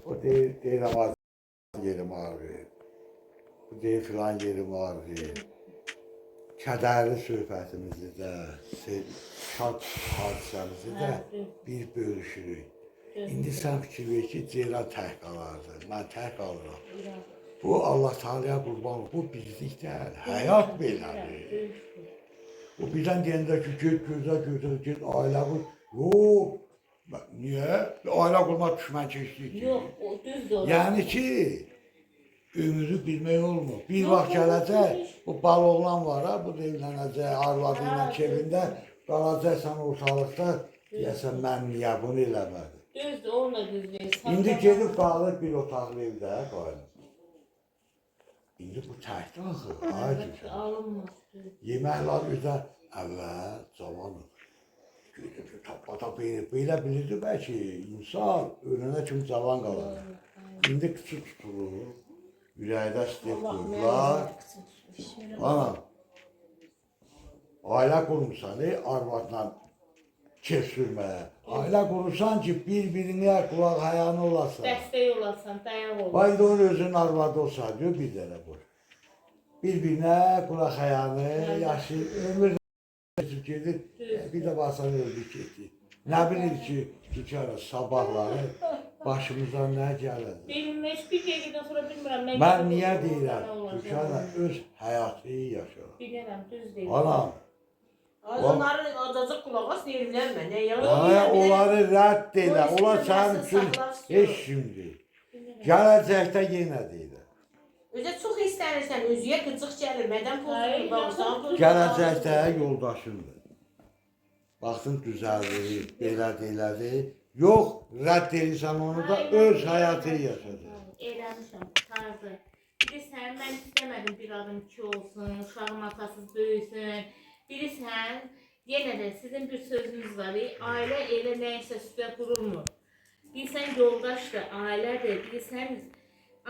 O deyir ama yerim ağrıyor. Bu deyir filan yerim ağrıyor. Kədərli söhbətimizi də, şad hadisəmizi də bir bölüşürük. İndi sən fikir ver ki, Ceyran tək qalardı, mən tək qalıram. Bu Allah Teala'ya qurban olur, bu bizlik deyil, həyat belədir. O birdən deyəndə ki, get, ailə qur. Yox, niyə? Ailə qurmaq düşmən keçdik ki. Yox, o düzdür. Yəni ki, ömrü bilmək olmur. Bir vaxt gələcək, bu bal oğlan var ha, bu da evlənəcək, arvadı ilə kevində, qalacaqsan ortalıqda, deyəsən, mən niyə bunu eləmədim. Düzdür, onunla düzdür. İndi gedib qalır bir otaqlı evdə, qaynım. İndi bu təkdə axı, ay cücə. Alınmaz. Yeməklər üzə əvvəl cavanıq. Gedib ki, tapata belə bilirdi bəlkə, insan ölənə kimi cavan qalar. İndi küçük tutulur. Ürəkdə istəyib qoyurlar. Anam, ailə qurmuşsan, arvadla kef sürməyə. Ailə qurursan ki, bir-birinə qulaq hayanı olasan. Dəstək olasan, dayaq olasan. Bayda onun özünün arvadı olsa diyor, bir dənə qoy. Bir-birinə qulaq hayanı, yaşayır, ömür geçib gedir, bir də basan öldü getdi. Nə bilir ki, dükara sabahları başımızdan nə gəlir? Bilmez, bir dəqiqədən sonra bilmirəm. Mən niyə deyirəm? Dükara öz həyatı yaşayır. Bilirəm, düz deyir. Anam. Onların adacıq qulaq as deyirlər mən. Onları rədd elə. Onlar sənin üçün heç kimdir. Gələcəkdə yenə deyirəm. Özə çox istənirsən, özüyə qıcıq gəlir. Mədən pozulur, gələcəkdə yoldaşındır. Baxsın düzəldir, belə deyilədir. Yox, rədd edirsən onu da öz həyatı yaşayacaq. Eləmişəm, tarzı. Bilirsən, mən istəmədim bir adım ki olsun, uşağım atasız böyüsün. Bilirsən, yenə də sizin bir sözünüz var, ailə elə nəysə üstə qurulmur. Bilirsən, yoldaşdır, ailədir, bilirsən,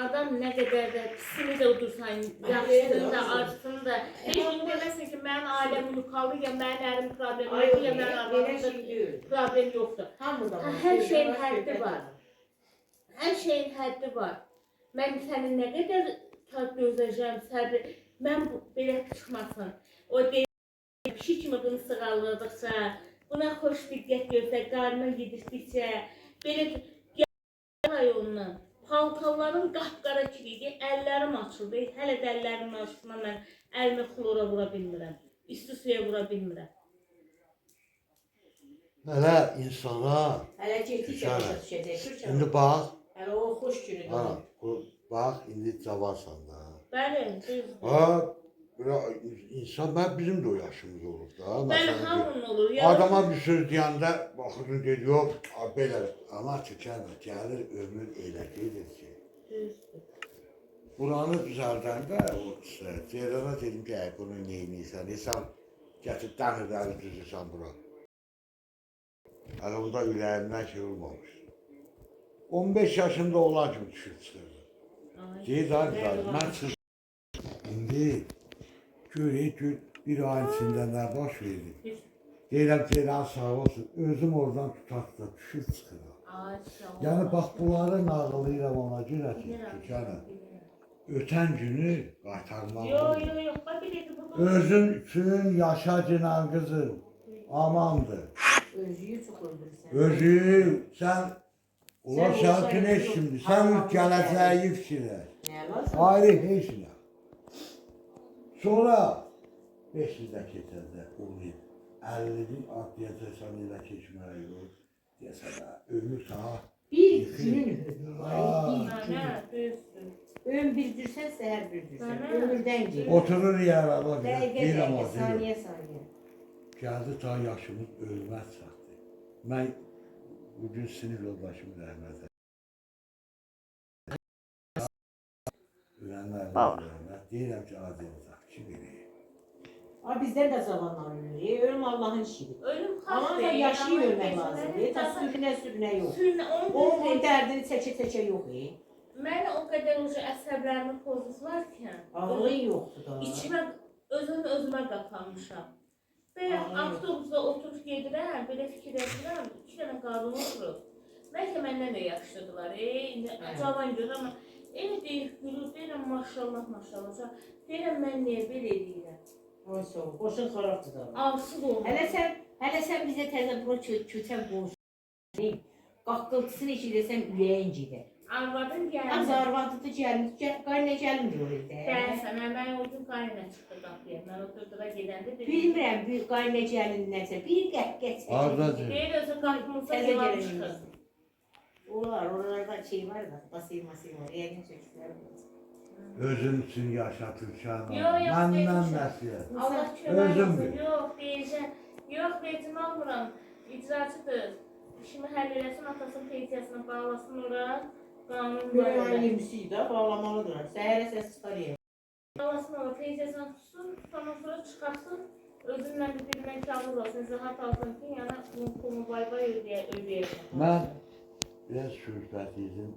adam nə qədər də pisini də udursan, yaxşısını da, acısını da. Heç gün deməsin ki, mənim ailəm unukalı, ya mənim ərim problem yoxdur, ya mənim arvadımda problem yoxdur. Hər şeyin həddi var. Hər şeyin həddi var. Mən səni nə qədər gözləyəcəm, səbir, mən belə çıxmasın. O deyil, pişi kimi bunu sığalladıqca, buna xoş diqqət görsə, qarnına yedirdikcə, belə gəl ondan. Paltarlarım qapqara kilidi, əllərim açıldı. Hələ də əllərimin açısına mən əlimi xlora vura bilmirəm. İsti suya vura bilmirəm. Hələ insana... Hələ getdikcə başa düşəcək. İndi bax... Hələ o xoş günüdür. Bax, indi cavansan da. Bəli, düzdür. İnsan, bizim də o yaşımız olur da. Bəli, hamının olur. Adama bir söz deyəndə, baxırın, deyir, yox, belə, ama tükənmə, gəlir, ömür elə gedir ki. Buranı düzəldəndə, Ceyrana dedim ki, bunu neyiniysən, insan gətir, dəmirləri düzürsən bura. Hələ onda ürəyimdən şey olmamış. 15 yaşında olan kimi düşüb çıxırdı. Deyir, mən çıxırdım. İndi, görək ki, bir ayın içində nə baş verdi. Deyirəm, Ceylan sağ olsun, özüm oradan tutarsa düşüb çıxıram. Yəni, bax, bunları nağılayıram ona görə ki, ötən günü qaytarmaq olur. Özün üçün yaşa cinən qızım, amandır. Özüyü çox öldürürsən. Özüyü, sən, olar sən üçün heç kimdir, sən gələcəyi fikirlər. Ayrı heç nə. Sonra 500'də keçəndə uğrayıb, 50'nin atlayacaqsan elə keçməyə yox. Deyəsən, ömür sağa. Bir günün ömrü. Ön bildirsən, səhər bildirsən. Ömürdən gedir. Oturur yarada. Dəqiqə, saniyə. Gəldi ta yaşımız ölməz çatdı. Mən bugün sinif yoldaşım rəhmətə. Ölənlərlə rəhmət. Deyirəm ki, adiyataq, ki biləyim. Bizdən də zamanlar ölür. Ölüm Allah'ın işidir. Ölüm Ama da yaşayı ölmək lazımdır. Ta sürünə yox. Onun dərdini çəkə yox. Mən o qədər əsəblərimi pozdular ki, ağlın yoxdur da. İçimə, özümə qapanmışam. Belə avtobusda oturub gedirəm, belə fikir edirəm, 2 dənə qadın oturub. Bəlkə məndən də yaşlıdılar. Cavan göz amma elə deyir, gülür, deyirəm maşallah, maşallah. Deyirəm mən niyə belə eləyirəm? Ay sağ ol. Boşun xarabdır da. Arsız olmur. Hələ sən bizə təzə bura köçən qonşu. Qaqqıltısını eşidirsən ürəyin gedər. Arvadım gəldi. Az arvadıdır gəlin, qaynə gəlmir orada. Gəlsən, mən o gün qaynə çıxdı qapıya. Mən oturduğa gedəndə dedim. Bilmirəm, bir qaynə gəlin nəsə, bir qəhqət çəkir. Hardadır? Deyir, özü qapımızda Təzə yalan gəlin. çıxır. Oralarda şey var da, basayım var, yəqin çəkirlər. Özün üçün yaşatırsan. Yox, yox, Məndən deyəcəm. nəsiyyət. Allah kömək Özüm olsun. bil. Yox, deyəcəm. Yox, vecimə almıram. İcracıdır. İşimi həll eləsin, atasının pensiyasını bağlasın ora. Qanun var. Böyle yemişik də, bağlamalıdır. Səhərə səs çıxar yer. Bağlasın ora, pensiyasını tutsun, ondan sonra çıxarsın. Özünlə bir dilimə kağız alsın, izahat alsın ki, yəni bunun pulunu bay ödəyəcəm. Mən biraz söhbətinizin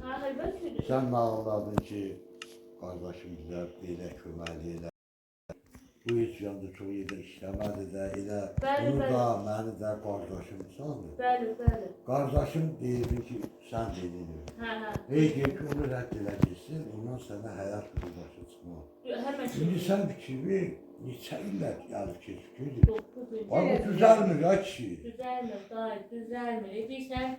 Ha, həlbəttədir. sən nağılladın ki, qardaşım bizə belə kömək elə. Bu heç yanda çox yerdə işləmədi də, elə Bəli, bunu bəli. da, məni də qardaşım sanır. Bəli, bəli. Qardaşım deyirdi ki, sən dedin. Hə. Ey ki, onu rədd elə geçsin, ondan sənə həyat yoldaşı çıxmaq. Həmən İndi sən fikir ver, neçə illər gəlib keçir. 9 il. Ama düzəlmir ya kişi. Düzəlmir, dayı, düzəlmir. Bilirsən,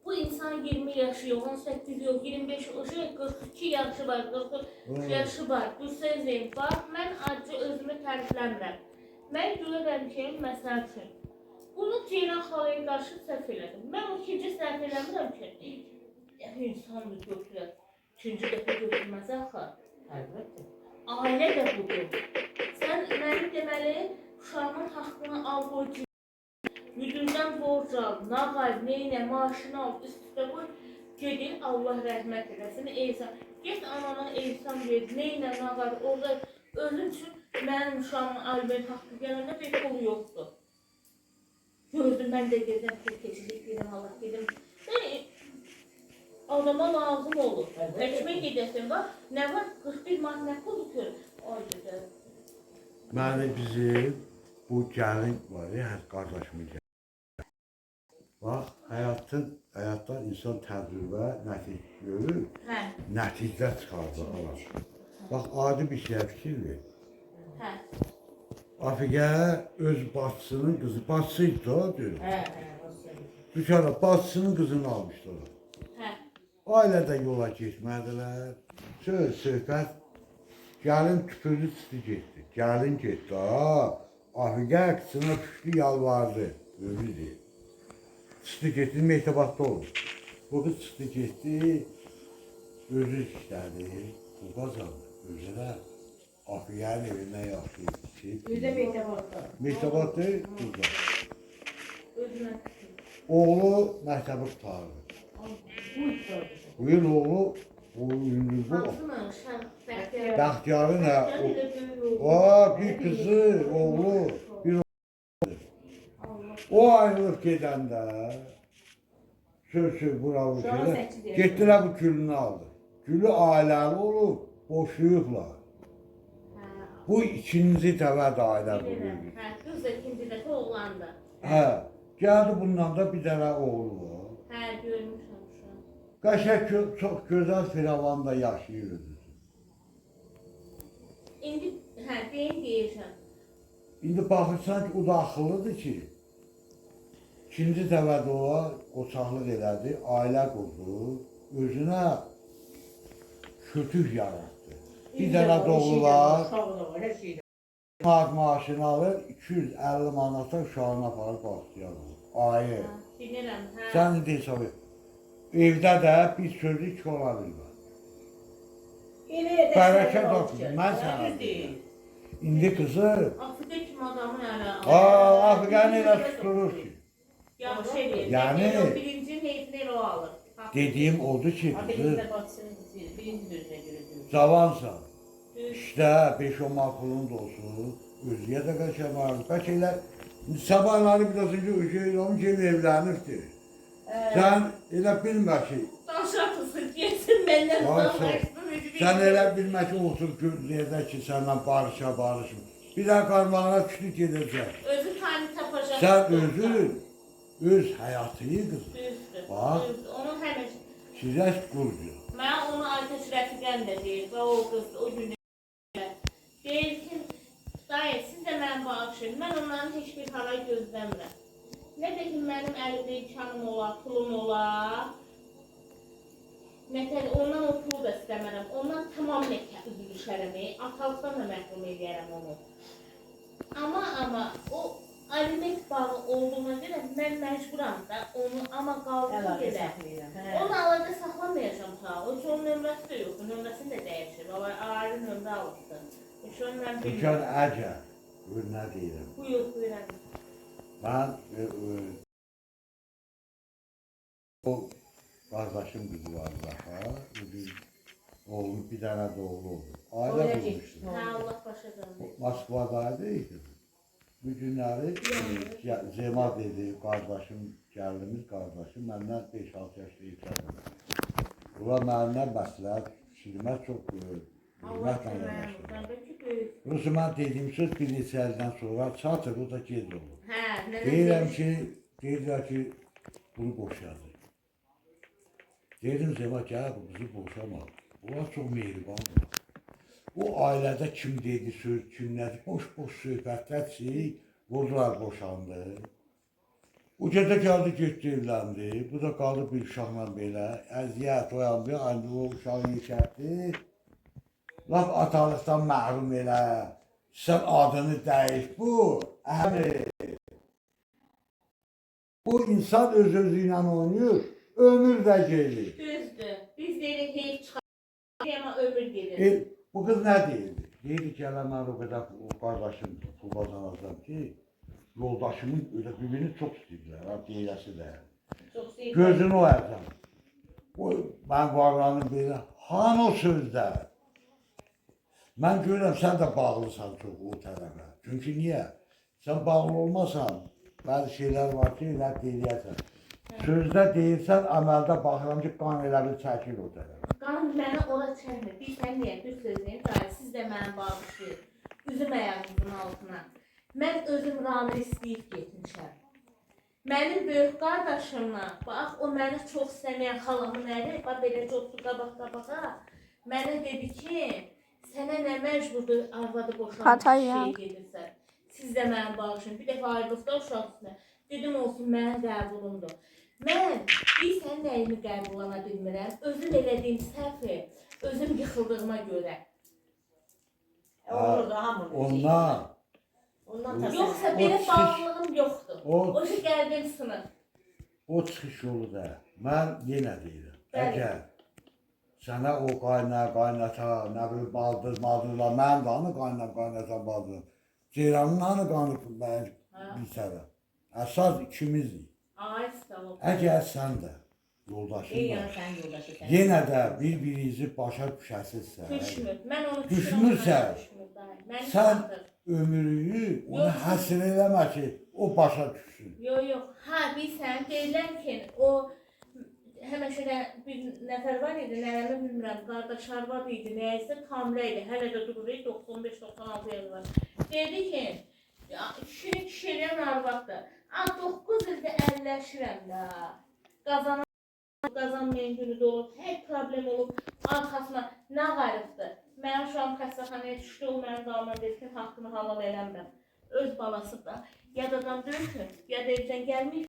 bu insan 20 yaşı yok, 18 yok, 25 yok, 42 yaşı var, 43 yaşı var. Bu sözüm, bax, mən acı özümü tərifləmirəm. Mən görürəm ki, məsəl üçün, bunu Ceylan xalaya qarşı səhv elədim. Mən o ikinci səhv eləmirəm ki, insandır götürər. İkinci dəfə götürməz axı. Əlbəttə. Ailə də budur. Sən məni deməli, uşağımın haqqını al, qoy. Müdürdən borc al, nağal, neynə, maaşını al, üstüdə qoy. Gedin, Allah rəhmət eləsin, ehsan. Get anana ehsan ver, neynə, nağal, orada özün üçün mənim uşağımın alibet haqqı gələndə bir pulu yoxdur. Gördüm, mən də gedim, keçilik gedim, Allah gedim. Adama lazım olur. Həkimə gedəsin, bax, nə var, 41 manat nə pulu kör? Ay, güzel. Yani bizim bu gəlin var ya, qardaşımın gəlin. Bak, həyatdan insan təcrübə, nəticə görür, Hə, nəticə çıxardır. Bak, adi bir şey fikir ver. hə. Afiqə öz bacısının qızı, bacısıydı da diyorum. Hə, Dükara bacısının qızını almışdı ona. Hə. Ailədə yola getmədilər. Söhbət, gəlin tüpürdü çıxdı getdi. Gəlin getdi, Afiqə qızına düşdü, yalvardı. Öyle deyil. Çıxdı getdi, mehtabatda olur. Bu qız çıxdı getdi, özü işlədi, bu qazandı. Özü də Afiqənin evindən yaşayıb. Üzə mehtabatda. Mehtabatda burada. Özünə. Oğlu məktəbi qutardı. Bu yıl oğlu, o ünlü bu. Hansını şərh Bəxtiyarın hə, bir kızı, oğlu, bir oğlu. O ayrılıb gedəndə, söz bura bu şeydə, getdilər bu gülünü aldı. Gülü ailəli olub, boşuyublar. Bu ikinci dəvə də ailə quruydu. Hə, qız da ikinci dəfə oğlandı. Hə, gəldi bundan da bir dənə oğlu var. Hə, görmüşəm şu an. Qəşək çox gözəl firavanda yaşayırdı. İndi, hə, deyirsən. İndi baxırsan ki, o da axıllıdır ki, ikinci dəvədə o qoçaqlıq elədi, ailə qurdu, özünə kötük yaratdı. Bir dənə doğru var, maaşını alır, 250 manata uşağını aparıb baxsıyar olur. Ayı. Bilirəm, hə. Sən indi hesab et. Evdə də bir sözü iki ola bilmir. Bərəkət olsun, mən sənə deyim. İndi qızı, Afrika kimi adamın ələ Afrikanı elə tuturur ki. Yaxşı eləyir. Yəni- Yəni, birinci heyfini o alır. Dediyim odur ki, qızı, Birinci gözünə görə deyir. cavansan. İşte 5-10 manat pulun da olsun, özüyə də qəşəng var. Bəlkə elə sabahları biraz önce Üşeyir'in kimi evlənirdi. Sən elə bilmə ki, Daşatılsın, gelsin məndən Varsa, savaşsın. sən elə bilmə ki, otur gözləyədə ki, sənlə barışma. Bir də qarmağına düşdü gedəcək. Özü tani tapacaq. Sən özün öz həyatı qızım. Düzdür. Bax. Düzdür. Onun həmişə Çirək qurdu. mən onu Aytaç rəfiqəm də deyir və o qız o gün deyir ki, dayı siz də mənə bağışlayın. Mən onların heç bir hala gözləmirəm. Nə də ki mənim əlimdə imkanım ola, pulum ola. Nətər ondan o pulu da istəmərəm. Ondan tamam üzülüşərəm. Atalıqdan da məhrum edərəm onu. Amma o aliment bağı olduğuna görə mən məcburam da onu amma qaldı Əlaqə belə. saxlayıram. Onu əlaqə saxlamayacam ta. O ki onun nömrəsi də yoxdur. Nömrəsini də dəyişir. Ayrı nömrə alıbdır. Heç onu mən Dükkan bilmirəm. əgər, gör nə deyirəm. Buyurun. Mən o qardaşım qızı var daha. Oğlu bir dənə də oğlu oldu. Ailə Oraya qurmuşdu. getdi. Hə, Allah başa döndü. Moskvadaydı. Bu günləri Zema dedi, qardaşım, gəldimiz qardaşım, məndən 5-6 yaşda yüksəldim. Bunlar məndən məsləhət, xidmət çox Allah hörmətlə köməyim. yanaşır. Bəli ki böyük. Rusu mən dediyim söz bir neçə ildən sonra çatır, o da gec olur. Hə, nə Deyirəm ki, deyirlər ki, bunu boşadı. Dedim Zema, gəl bu bizi boşama. Bunlar çox mehribandır. O ailədə kim dedi söz, kim nədir, boş-boş söhbətlər ki, vurdular boşandı. O gecə gəldi, getdi, evləndi. Bu da qaldı bir uşaqla belə, əziyyət oyandı, ancaq o uşağı yekətdi. Laf atalıqdan məhrum elə, sən adını dəyiş, bu, bu insan öz-özü ilə oynayır, ömür də gelir. Düzdür. Biz deyirik heyf çıxar, amma ömür gedir. Bu qız nə deyirdi? Deyirdi ki, elə mən o qədər qardaşım pul qazanacam ki, yoldaşımın öyle birbirini çox istəyirlər, deyiləsi də. Çox sevdim. Gözünü oyacam. Mən varlanım belə, han o sözdə? Mən görürəm, sən də bağlısan çox o tərəfə. Çünki niyə? Sən bağlı olmasan, bəzi şeylər var ki, elə deyiləyəsən. Sözdə deyirsən, əməldə baxıram ki, qan elə bir çəkir o tərəfə. Qan mənə ora çəkmir. Bilsən niyə? Düz sözləyim. Dayı, siz də mənə bağışlayın. Üzüm ayağınızın altına. Mən özüm Ramil istəyib getmişəm. Mənim böyük qardaşımla, bax, o məni çox istəməyən xalamın əri, bax, beləcə oturdu qabağa, mənə dedi ki, sənə nə məcburdur arvadı boşanmış şey gedirsən. Siz də mənə bağışlayın. Bir dəfə ayrılıqda uşaq üstünə. Dedim olsun, mənim qəbulumdur. Mən bilsən nəyimi qəbullana bilmirəm. Özüm elədiyim səhvi, özüm yıxıldığıma görə. Olur da hamı. Ondan Yoxsa belə bağlılığım yoxdur. O ki qəlbim sınır. o çıxış yolu da, mən yenə deyirəm. Bəli. Əgər sənə o qaynata, nə bilim, baldırlar, mənim də hanı qaynata, baldırım. Ceyranın hanı qanı mən bilsərəm. Əsas ikimizdir. Ay, sağ ol. Əgər sən də yoldaşın Yəni var, sən yoldaşı sən. yenə də bir-birinizi başa düşəsizsə, Düşmür. Mən onu Düşmürsə, sən ömrünü ona Yox. həsr eləmə ki, o başa düşsün. Yox. Ha, bilsən, deyirlər ki, o həmişə bir nəfər var idi, nənəmi bilmirəm, qardaş arvad idi, nəyəsə hamilə idi, hələ də durur, 95-96 yaşı var. Dedi ki, kişini kişi eləyən arvaddır. 9 ildə əlləşirəm də, qazanmayan günü də olub, hər problem olub, arxasına nə qarıbdır. Mənim uşağım xəstəxanaya düşdü, o mənim qalma dedi ki, haqqını halal eləmirəm. Öz balası da, ya da adam döyükür, ya da evdən gəlməyib.